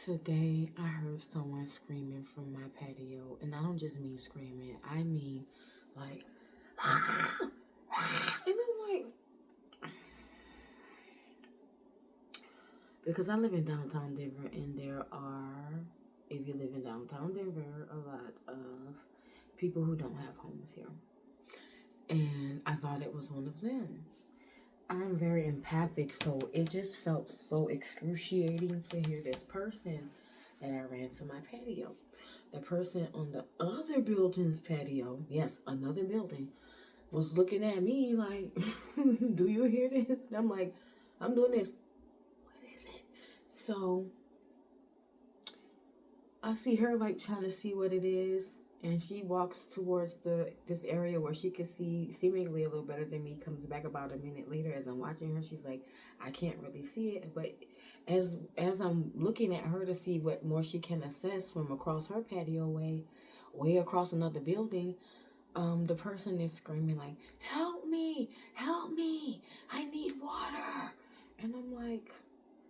Today, I heard someone screaming from my patio, and I don't just mean screaming, I mean like, and I'm like, because I live in downtown Denver, and there are, if you live in downtown Denver, a lot of people who don't have homes here. And I thought it was one of them. I'm very empathic, so it just felt so excruciating to hear this person that I ran to my patio. The person on the other building's patio, yes, another building, was looking at me like, do you hear this? And I'm like, I'm doing this. What is it? So I see her like trying to see what it is, and she walks towards this area where she could see seemingly a little better than me. Comes back about a minute later as I'm watching her. She's like, I can't really see it, but as I'm looking at her to see what more she can assess from across her patio way across another building, the person is screaming like, help me, I need water. And I'm like,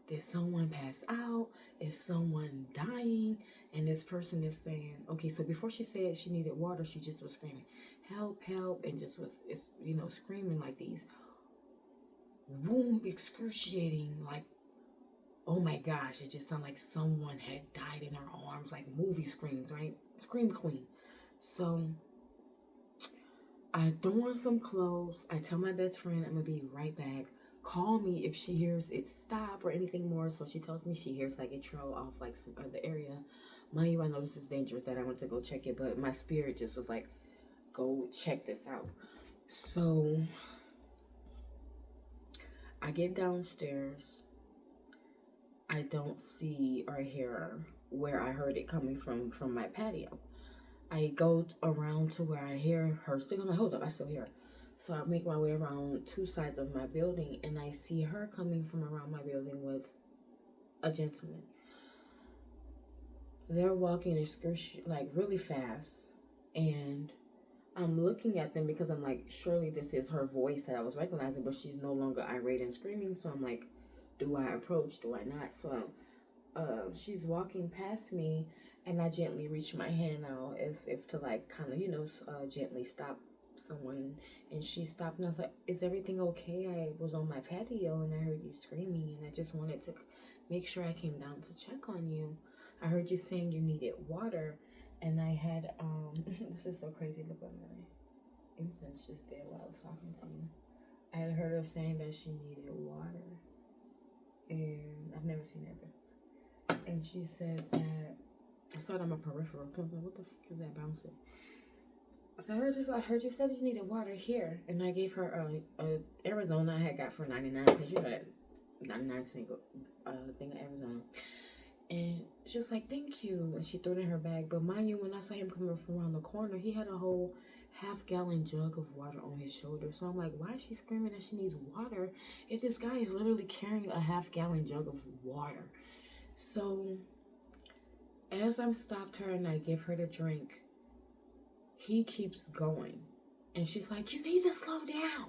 did someone pass out? Is someone dying? And this person is saying, okay, so before she said she needed water, she just was screaming, help, help, and just was, screaming like these womb excruciating, like, oh my gosh, it just sounded like someone had died in her arms, like movie screams, right? Scream queen. So I throw on some clothes. I tell my best friend I'm gonna be right back. Call me if she hears it stop or anything more. So she tells me she hears like it trail off like some other area. Mind you, I know this is dangerous that I went to go check it, but my spirit just was like, go check this out. So I get downstairs. I don't see or hear where I heard it coming from my patio. I go around to where I hear her still. I'm like, hold up, I still hear her. So I make my way around two sides of my building, and I see her coming from around my building with a gentleman. They're walking like really fast, and I'm looking at them because I'm like, surely this is her voice that I was recognizing, but she's no longer irate and screaming. So I'm like, do I approach? Do I not? So she's walking past me, and I gently reach my hand out as if to like kind of gently stop someone. And she stopped, and I was like, is everything okay? I was on my patio and I heard you screaming, and I just wanted to make sure I came down to check on you. I heard you saying you needed water, and I had this is so crazy. Look at my incense just there while I was talking to you. I had heard her saying that she needed water, and I've never seen that before. And she said that I saw it on my peripheral. So I was like, what the fuck is that bouncing? So I heard you said you needed water here, and I gave her a Arizona I had got for 99 cents. You got 99 cent thing of Arizona, and she was like, "Thank you," and she threw it in her bag. But mind you, when I saw him coming from around the corner, he had a whole half-gallon jug of water on his shoulder. So I'm like, why is she screaming that she needs water if this guy is literally carrying a half-gallon jug of water? So as I'm stopped her and I give her the drink, he keeps going. And she's like, you need to slow down.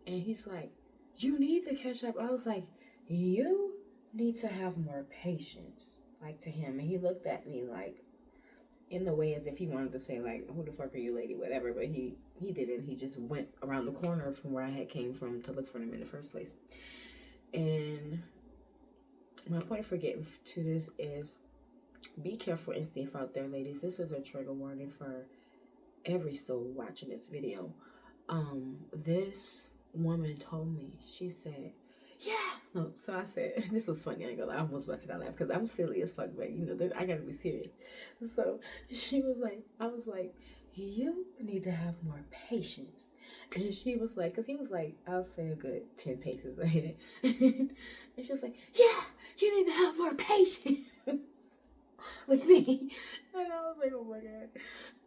And he's like, you need to catch up. I was like, you need to have more patience. Like to him. And he looked at me like in the way as if he wanted to say like, who the fuck are you, lady? Whatever. But he didn't. He just went around the corner from where I had came from to look for him in the first place. And my point for getting to this is be careful and safe out there, ladies. This is a trigger warning for every soul watching this video. This woman told me, she said, yeah. No, so I said, this was funny. I ain't gonna lie, I almost busted out laughing because I'm silly as fuck, but I gotta be serious. So she was like, I was like, you need to have more patience. And she was like, because he was like, I'll say a good 10 paces ahead. And she was like, yeah, you need to have more patience with me. And I was like, oh my God.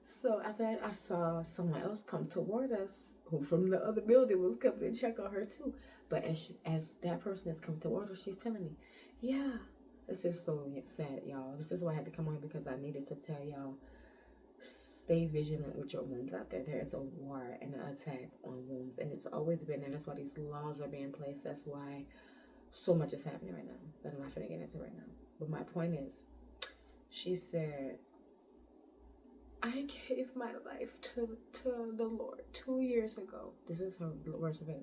So after that, I saw someone else come toward us who from the other building was coming to check on her too. But as that person has come toward her, she's telling me, yeah, this is so sad, y'all. This is why I had to come on because I needed to tell y'all, stay vigilant with your wounds out there. There is a war and an attack on wounds, and it's always been there. That's why these laws are being placed. That's why so much is happening right now that I'm not gonna get into right now. But my point is, she said, I gave my life to the Lord 2 years ago. This is her words of it.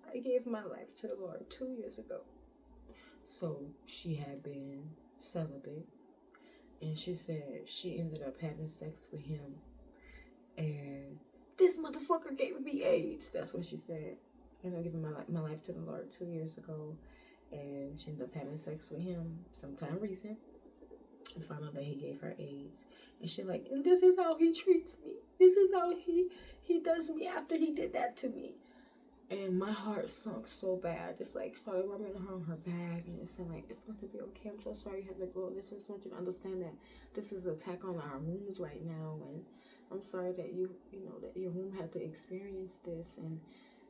I gave my life to the Lord 2 years ago. So she had been celibate. And she said she ended up having sex with him. And this motherfucker gave me AIDS. That's what she said. I ended up giving my life to the Lord 2 years ago. And she ended up having sex with him sometime recent. And found out that he gave her AIDS. And she like, and this is how he treats me. This is how he does me after he did that to me. And my heart sunk so bad. Just like started rubbing her on her back and just saying like, it's going to be okay. I'm so sorry you have to go. This is want you to understand that this is an attack on our wombs right now. And I'm sorry that you know, that your womb had to experience this. And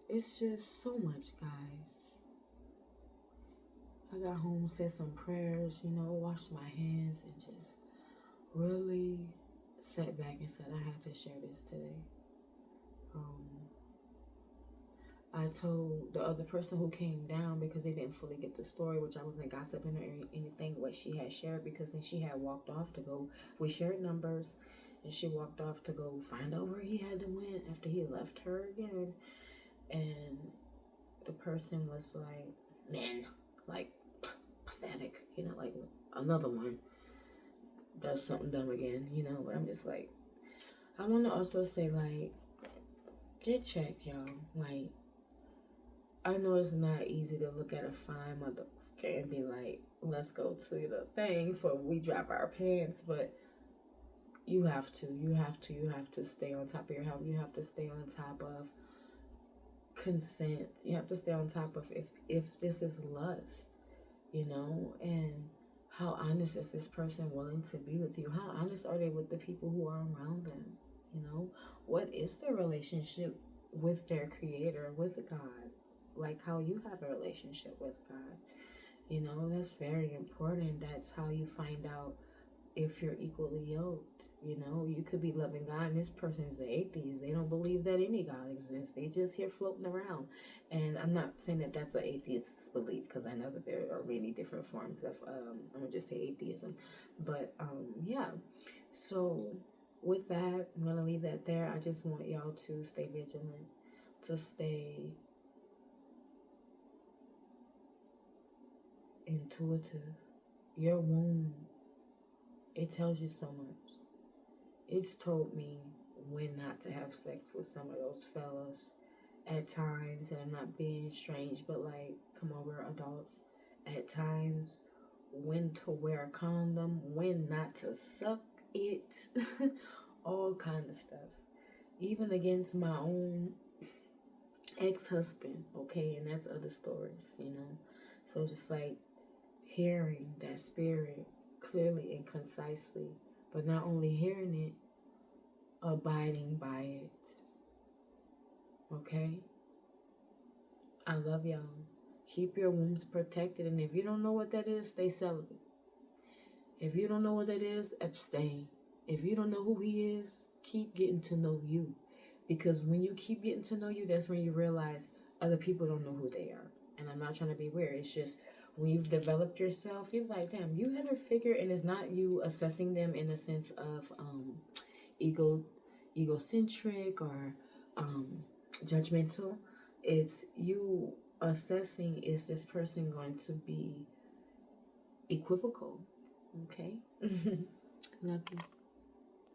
it's just so much, guys. I got home, said some prayers, you know, washed my hands, and just really sat back and said I had to share this today. I told the other person who came down, because they didn't fully get the story, which I wasn't gossiping or anything, what she had shared, because then she had walked off to go, we shared numbers, and she walked off to go find out where he had to win after he left her again. And the person was like, man, like, pathetic, you know, like another one does something dumb again, you know. But I'm just like, I want to also say, like, get checked, y'all. Like, I know it's not easy to look at a fine motherfucker and be like, let's go to the thing for we drop our pants, but you have to stay on top of your health. You have to stay on top of consent. You have to stay on top of if this is lust, you know, and how honest is this person willing to be with you? How honest are they with the people who are around them? You know, what is their relationship with their creator, with God? Like how you have a relationship with God. You know, that's very important. That's how you find out if you're equally yoked. You know, you could be loving God and this person is an atheist. They don't believe that any God exists. They just here floating around. And I'm not saying that that's an atheist's belief, because I know that there are many different forms of, I'm going to just say atheism. But, yeah. So, with that, I'm going to leave that there. I just want y'all to stay vigilant, to stay intuitive. Your womb, it tells you so much. It's told me when not to have sex with some of those fellas at times, and I'm not being strange, but like, come on, we're adults. At times, when to wear a condom, when not to suck it, all kind of stuff. Even against my own ex-husband, okay, and that's other stories, you know. So just like hearing that spirit clearly and concisely, but not only hearing it, abiding by it. Okay? I love y'all. Keep your wombs protected, and if you don't know what that is, stay celibate. If you don't know what that is, abstain. If you don't know who he is, keep getting to know you. Because when you keep getting to know you, that's when you realize other people don't know who they are. And I'm not trying to be weird. It's just when you've developed yourself, you're like, damn, you had a figure, and it's not you assessing them in the sense of egocentric or judgmental. It's you assessing, is this person going to be equivocal? Okay. Love you.